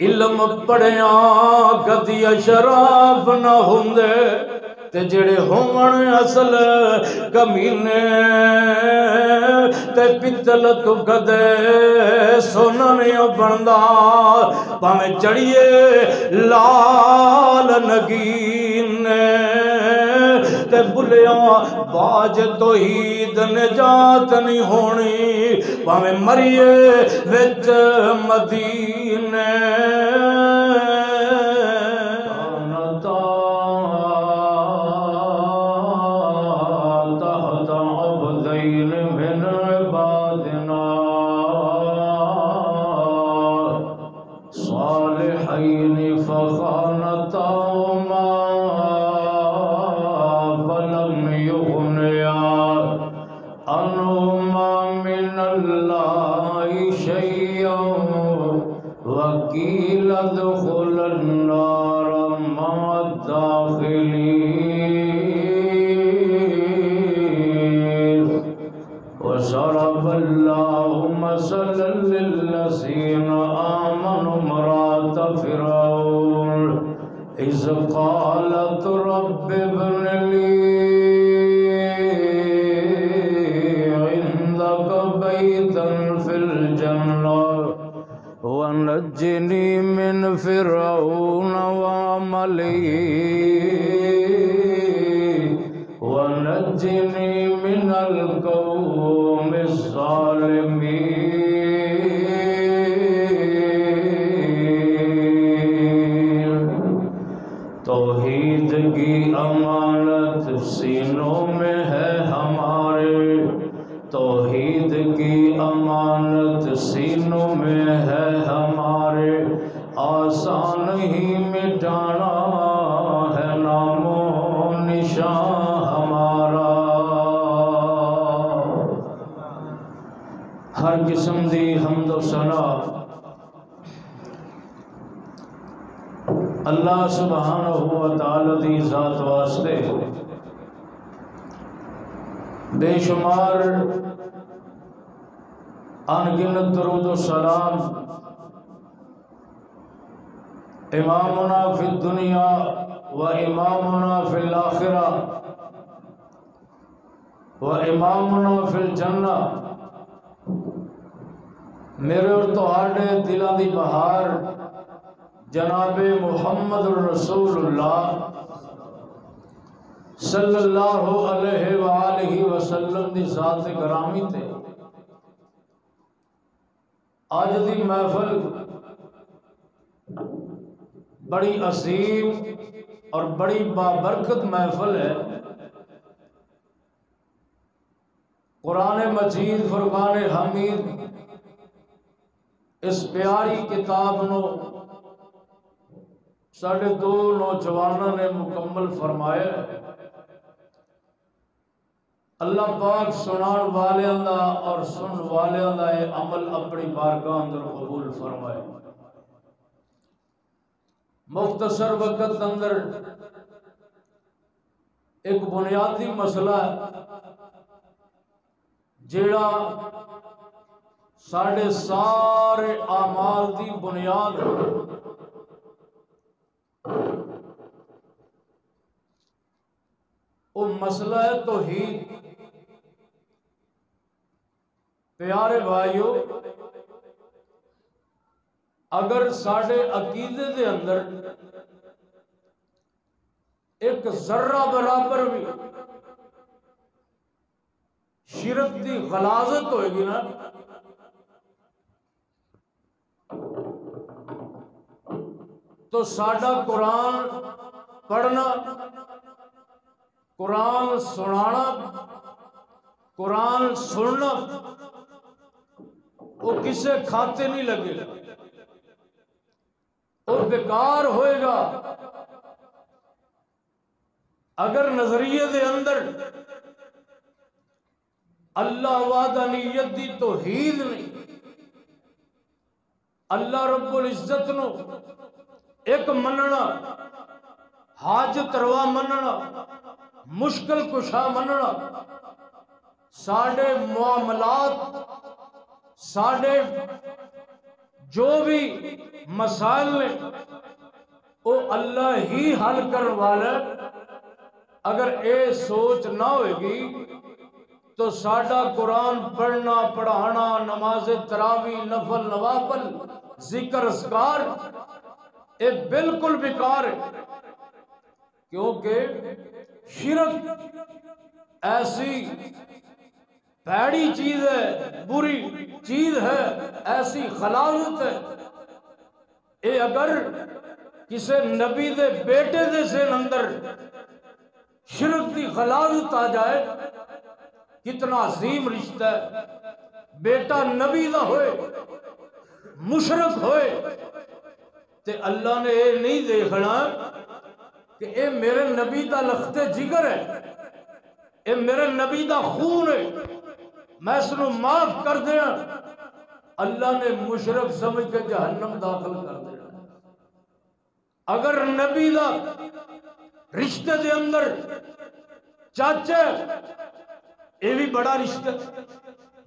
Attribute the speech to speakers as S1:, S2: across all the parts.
S1: علم پڑھیا کدی اشراف نہ ہوندے تے جڑے ہون اصل کمینے تے پتل تو کدے سونا نہیں بندا پاویں چڑھیے لال نگین تے بلیاں باج توحید نجات نہیں ہونی پاویں مریے وچ مدینے
S2: وقيل ادخل النار مع الداخلين وضرب الله مثلا للذين آمنوا امرأة فرعون إذ قالت رب ابن لي عندك بيتا في الجنة ونجني من فرعون وعمله ونجني من القوم الظالمين توحید کی امانت سینوں میں ہے ہمارے توحید کی امانت سینوں میں ہے ہمارے آسان ہی مٹانا ہے نام و نشان ہمارا ہر قسم دی حمد و ثنا اللہ سبحانہ و تعالی دی ذات واسطے بے شمار انگنت درود و سلام امامنا فی الدنیا و امامنا فی الاخرہ و امامنا فی الجنہ میرے اور تہاڈے دلاں دی بہار جناب محمد الرسول اللہ صلی اللہ علیہ وآلہ وسلم دی ذات گرامی تے آج دی محفل بڑی عظیم اور بڑی بابرکت محفل ہے قرآن مجید فرقان حمید اس پیاری کتاب نو ساڑھے دو نوجوانوں نے مکمل فرمایا ہے اللہ پاک سنان والے دا اور سن والے دا عمل اپنی بارگاہ اندر قبول فرمائے مختصر وقت اندر ایک بنیادی مسئلہ ہے جیڑا ساڑھے سارے اعمال دی بنیاد ہے وہ مسئلہ ہے توحید پیارے بھائیو اگر ساڑھے عقیدے دے اندر ایک ذرہ برابر بھی شرک دی غلاظت ہوئے گی نا تو ساڑھا قرآن پڑھنا قرآن سنانا قرآن سننا وہ کسے کھاتے نہیں لگے وہ بیکار ہوئے گا اگر نظریے دے اندر اللہ وحدانیت دی توحید نہیں اللہ رب العزت نو ایک مننا حاجت روا مننا مشکل کشا مننا ساڑھے معاملات ساڑھے
S1: جو بھی مسائل نے وہ اللہ ہی حل کرنے والا ہے۔ اگر اے سوچ نہ ہوئے گی تو ساڈا قرآن پڑھنا پڑھانا، نماز تراویح، نفل نوافل، ذکر اذکار یہ بالکل بیکار ہے، کیونکہ شرک ایسی بھیڑی چیز ہے، بری چیز ہے، ایسی خلاوت ہے، اے اگر کسی نبی دے بیٹے دے ذہن اندر شرک دی خلاوت آ جائے، کتنا عظیم رشتہ ہے۔ بیٹا نبی دا ہوئے، مشرک ہوئے، تے اللہ نے یہ نہیں دیکھنا کہ اے میرے نبی دا لخت جگر ہے، اے میرے نبی دا خون ہے، میں اس نو معاف کر دیا۔ اللہ نے مشرک سمجھ کے جہنم داخل کر دیا۔ اگر نبی دا رشتے دے اندر چاچا یہ بھی بڑا رشتہ،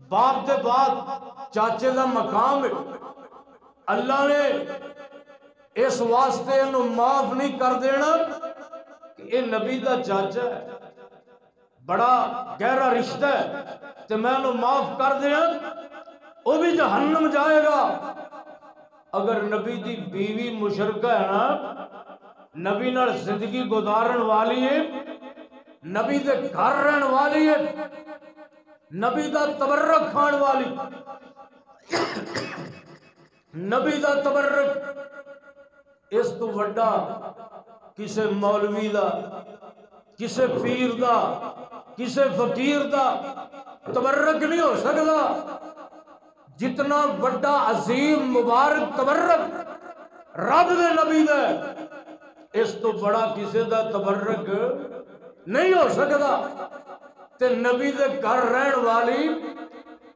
S1: باپ دے بعد چاچے دا مقام ہے، اللہ نے اس واسطے انہوں معاف نہیں کر دینا کہ یہ نبی دا چاچا ہے، بڑا گہرا رشتہ ہے، تو میں انہوں معاف کر دیا، وہ بھی جہنم جائے گا۔ اگر نبی دی بیوی مشرکہ ہے نا، نبی نال زندگی گزارن والی ہے، نبی دے گھر رہن والی ہے، نبی دا تبرک کھان والی، نبی دا تبرک اس تو وڈا کسے مولوی دا، کسے پیر دا، کسے فقیر دا تبرک نہیں ہو سکتا جتنا وڈا عظیم مبارک تبرک رب دے نبی دا، اس تو بڑا کسے دا تبرک نہیں ہو سکتا۔ تے نبی دے گھر رہن والی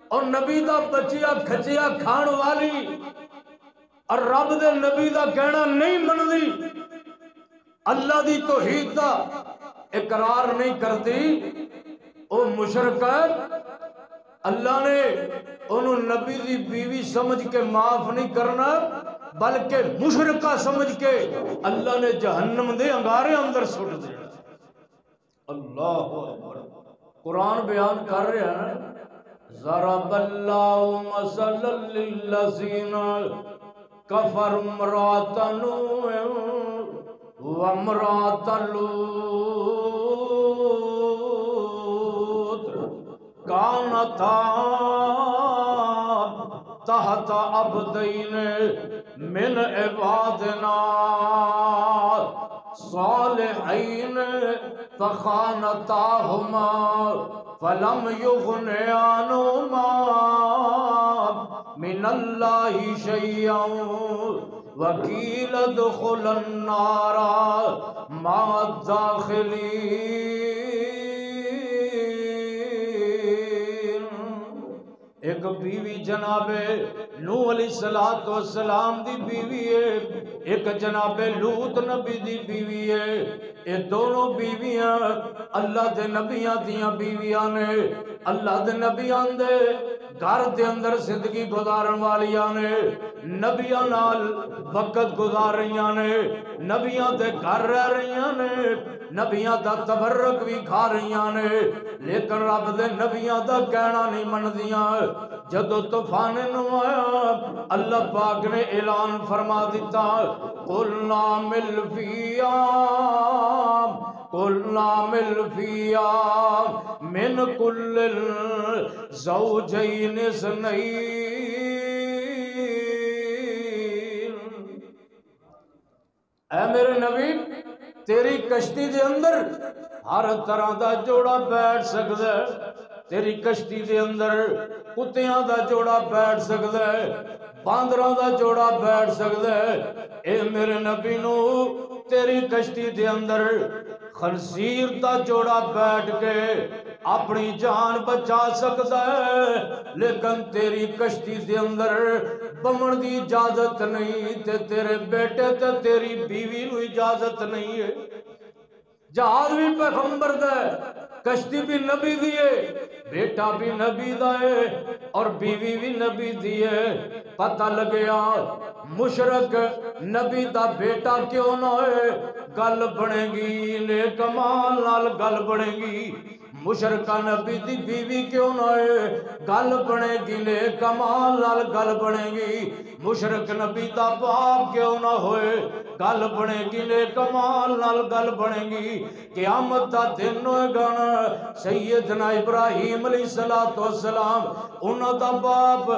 S1: اور نبی دا بچیا کھچیا کھان والی اور رب دے نبی دا کہنا نہیں مندی، اللہ دی توحید دا اقرار نہیں کرتی، او مشرک ہے۔ اللہ نے انہوں نبی دی بیوی سمجھ کے معاف نہیں کرنا، بلکہ مشرکہ سمجھ کے اللہ نے جہنم دے انگارے اندر سٹ دینا۔ اللہ اکبر، قرآن بیان کر رہے ہیں، ضرب اللہ مثلا للذین کفروا امرأۃ نوح وامرأۃ لوط کانتا تحت عبدین من عبادنا صالحین فخانتاہما فلم یغنیا عنہما من اللہ شیئا وقیل ادخلا النار مع الداخلین۔ ایک بیوی جناب نوح علیہ السلام دی بیوی ہے، ایک جناب لوط نبی دی بیوی ہے، یہ دونوں بیویاں اللہ دے نبیاں دیاں بیویاں نے، اللہ دے نبیاں دے گھر دے اندر زندگی گزارن والیاں نے، نبیاں نال وقت گزار رہیاں نے، نبیاں دے گھر رہ رہیاں نے، نبیاں دا تبرک بھی کھا رہیاں نے، لیکن رب دے نبیاں دا کہنا نہیں مندیاں۔ جدو طوفان نو آیا اللہ پاک نے اعلان فرما دیتا، قُلْنَا مِلْ فِيهَا قُلْنَا مِلْ فِيهَا مِنْ كُلِّ الزَّوْجَيْنِ اثْنَيْنِ۔ اے میرے نبی، تیری کشتی دے اندر ہر طرح دا جوڑا بیٹھ سکتا ہے، تیری کشتی دے اندر کتیاں دا جوڑا بیٹھ سکتا ہے، باندراں دا جوڑا بیٹھ سکتا ہے۔ اے میرے نبی نو تیری کشتی دے اندر خنزیر دا جوڑا بیٹھ کے اپنی جان بچا سکتا ہے، لیکن تیری کشتی دے اندر بمن دی اجازت نہیں، تے تیرے بیٹے تے تیری بیوی نو اجازت نہیں ہے۔ جہاز بھی پیغمبر دا ہے، کشتی بھی نبی دیے، بیٹا بھی نبی دائے اور بیوی بھی نبی دیے۔ پتہ لگیا مشرک نبی دا بیٹا کیوں نہ ہے، گل بنے گی نیک مال نال گل بنے گی۔ مشرکہ نبی دی بیوی کیوں نہ ہے، گل بنے گی نیک مال نال گل بنے گی۔ مشرک نبی دا باپ کیوں نہ ہوئے، گل بنے گی نیک مال نال گل بنے گی۔ قیامت دا دن ہوئے گا نا، سیدنا ابراہیم علیہ السلام انہوں دا باپ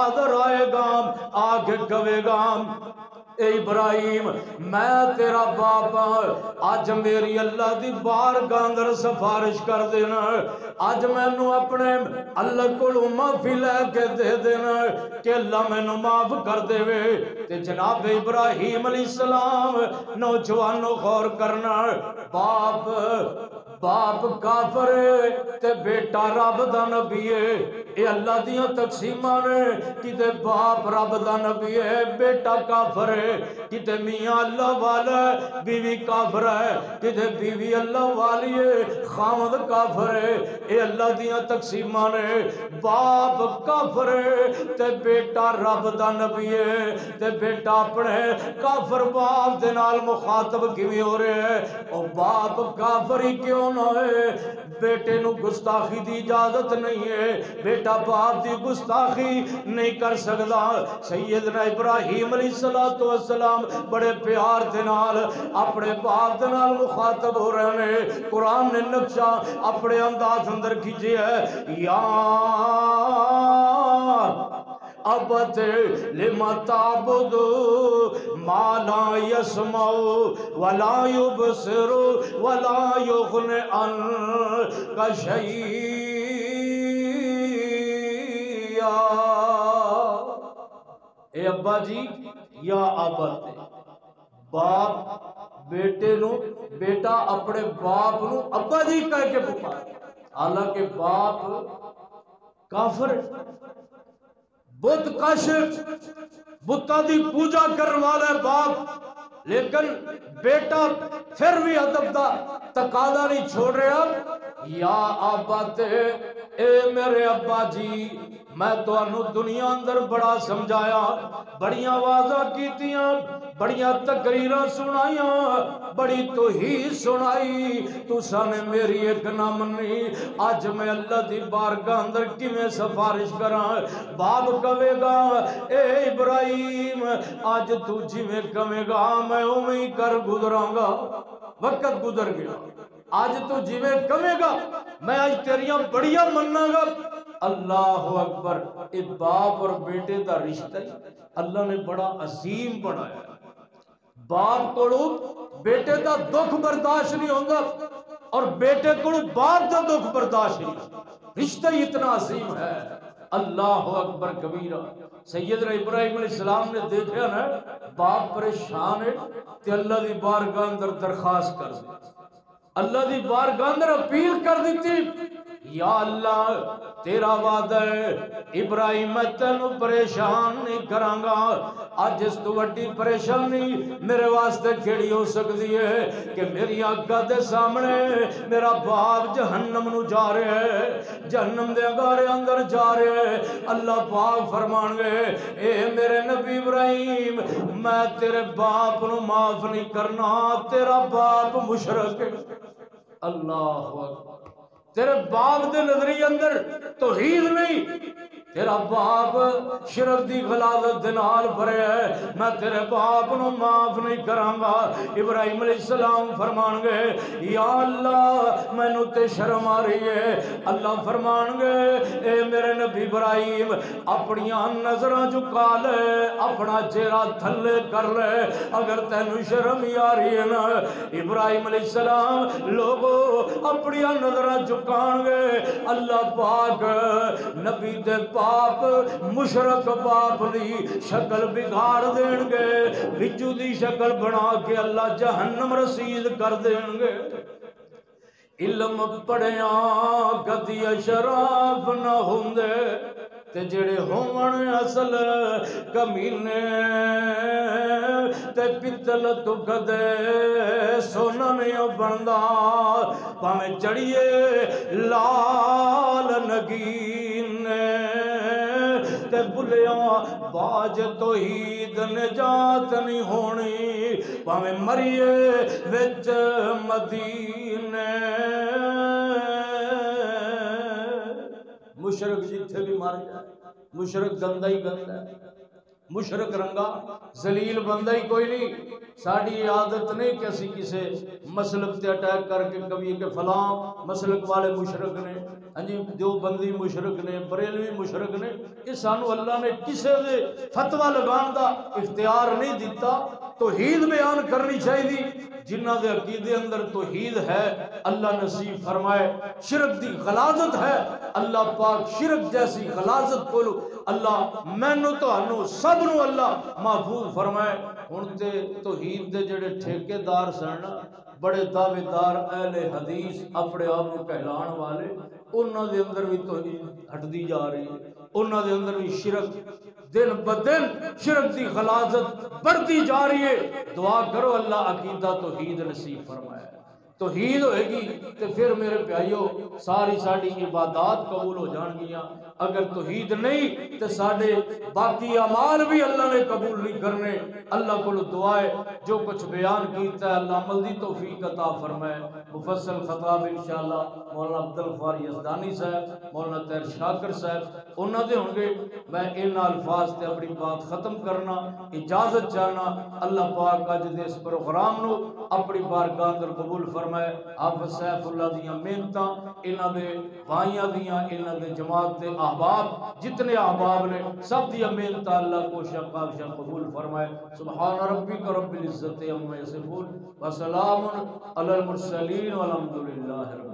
S1: آدر آئے گا، آگے کہے گا اے ابراہیم میں تیرا باپ آج میری اللہ دی بارگاہ اندر سفارش کر دینا، آج میں نو اپنے اللہ کو معافی لے کے دے دینا کہ اللہ میں نو معاف کر دے وے۔ تے جناب ابراہیم علیہ السلام نوجوانوں غور کرنا، باپ کافر ہے تے بیٹا رب دا نبی ہے۔ اے اللہ دیاں تقسیماں نے، کتے باپ رب دا نبی ہے بیٹا کافر ہے، کتے میاں اللہ والا ہے بیوی کافر ہے، کتے بیوی اللہ والی ہے خامد کافر ہے۔ اے اللہ دیاں تقسیماں نے، باپ کافر ہے تے بیٹا رب دا نبی ہے، تے بیٹا اپنے کافر باپ دے نال مخاطب کیویں ہو رہے ہیں؟ او باپ کافر ہی کیوں نہ ہے، بیٹے نو گستاخی دی اجازت نہیں ہے، بیٹا باپ دی گستاخی نہیں کر سکتا۔ سیدنا ابراہیم علیہ السلام بڑے پیار دے نال اپنے باپ دے نال مخاطب ہو رہے ہیں۔ قرآن نے نقشہ اپنے انداز اندر کھینچے ہے، یا ابت لما تعبد ما لا يسمع ولا يبصر ولا يغني عنك شيئا۔ اے ابا جی، یا ابت، باپ بیٹے نو، بیٹا اپنے باپ نو ابا جی کہہ کے پکار، حالانکہ باپ کافر، بت کش، بتاں دی پوجا کرنے والا ہے باپ، لیکن بیٹا پھر بھی ادب دا تقاضا نہیں چھوڑ رہا، یا ابت، اے میرے ابا جی، میں تو انو دنیا اندر بڑا سمجھایا، بڑیاں واضح کیتیاں، بڑیاں تقریراں سنائیاں، بڑی توحید سنائی، تو سانے میری ایک نہ منی، آج میں اللہ دی بارگاہ اندر کی میں سفارش کراں۔ باپ کہے گا اے ابراہیم آج تو جی میں کہے گا میں اومی کر گزراں گا، وقت گزر گیا، آج تو جی میں کہے گا میں آج تیریاں بڑیاں مننا گا۔ اللہ اکبر، اے باپ اور بیٹے دا رشتہ اللہ نے بڑا عظیم بنایا ہے۔ باپ کو بیٹے دا دکھ برداشت نہیں ہوگا اور بیٹے کو باپ دا دکھ برداشت نہیں، رشتہ اتنا عظیم ہے۔ اللہ اکبر کبیرہ۔ سیدنا ابراہیم علیہ السلام نے دیکھا نا باپ پریشان ہے تے اللہ دی بارگاہ اندر درخواست کر دی، اللہ دی بارگاہ اندر اپیل کر دیتی، یا اللہ تیرا وعدہ ہے ابراہیم میں تینوں پریشان نہیں کراں گا، آج اس تو وڈی پریشانی میرے واسطے کھڑی ہو سکتی ہے کہ میری آنکھاں دے سامنے میرا باپ جہنم نو جا رہے ہے، جہنم دے اگارے اندر جا رہے ہے۔ اللہ پاک فرمان گے اے میرے نبی ابراہیم میں تیرے باپ نو معاف نہیں کرنا، تیرا باپ مشرک ہے۔ اللہ اکبر، تیرے باپ دے نظریے اندر توحید نہیں، تیرا باپ شرک دی غلاظت دے نال بھرے ہے، میں تیرے باپ نو معاف نہیں کراں گا۔ ابراہیم علیہ السلام فرمان گے یا اللہ میں نو تے شرم آ رہی ہے۔ اللہ فرمان گے اے میرے نبی ابراہیم اپنیاں نظراں جھکا لے، اپنا چہرہ تھلے کر لے، اگر تینو شرم ہی آ رہی ہے نا۔ ابراہیم علیہ السلام لوگوں اپنیاں نظراں جھکان گے، اللہ پاک نبی دے باپ مشرک باپ دی شکل بگاڑ دین گے، وچو دی شکل بنا کے اللہ جہنم رسید کر دین گے۔ علم پڑھیاں کدی اشراف نہ ہوندے، تے جڑے ہون اصل کمینے تے پتل تو کدے سونا نہیں بندا پاویں چڑھیے لال نگین تے بلیاں باج توحید نجات نہیں ہونی پاویں مریے وچ مدینے مشرک جتھے بھی مر جائے مشرک گندا ہی گندا ہے مشرک رنگا ذلیل بندہ ہی کوئی نہیں ساڑی عادت نہیں کہ اسی کسے مسلک تے اٹیک کر کے کبھی کہ فلاں مسلک والے مشرک نے ہاں جی دیوبندی مشرک نے بریلوی مشرک نے یہ سانو اللہ نے کسے دے فتویٰ لگان دا اختیار نہیں دیتا توحید بیان کرنی چاہیے جنہ دے عقیدے اندر توحید ہے اللہ نصیب فرمائے شرک دی غلاظت ہے اللہ پاک شرک جیسی غلاظت کو اللہ مینو تو انو سب نو اللہ محفوظ فرمائے ہن تے توحید دے جڑے ٹھیکے دار سن بڑے دعوے دار اہل حدیث اپنے آپ کو کہلان والے انہاں دے اندر بھی توحید ہٹدی جا رہی ہے انہاں دے اندر بھی شرک دن بدن شرک دی غلاظت بڑھتی جا رہی ہے دعا کرو اللہ عقیدہ توحید نصیب فرمائے توحید ہوئے گی تو پھر میرے پیائیو ساری ساڑی عبادات قبول ہو جان گیا اگر توحید نہیں تو ساڑے باقی اعمال بھی اللہ نے قبول نہیں کرنے اللہ کو دعائے جو کچھ بیان کیتا ہے اللہ عمل دی توفیق عطا فرمائے مفصل خطاب انشاءاللہ مولانا عبدالغفار یزدانی صاحب مولانا طاہر شاکر صاحب انہوں نے ہوں گے میں ان الفاظ تے اپنی بات ختم کرنا اجازت چاہنا اللہ پاک اج دے اس پروگرام نو اپنی بارگاہ اندر قبول فرمائے آپ سیف اللہ دیاں محنتاں انہاں دے بھائیاں دیاں انہاں دے جماعت دے احباب جتنے احباب نے سب دیاں محنتاں اللہ کو شفاء قبول فرمائے سبحان ربک رب العزت عما یصفون وسلام علی المرسلین والحمد للہ رب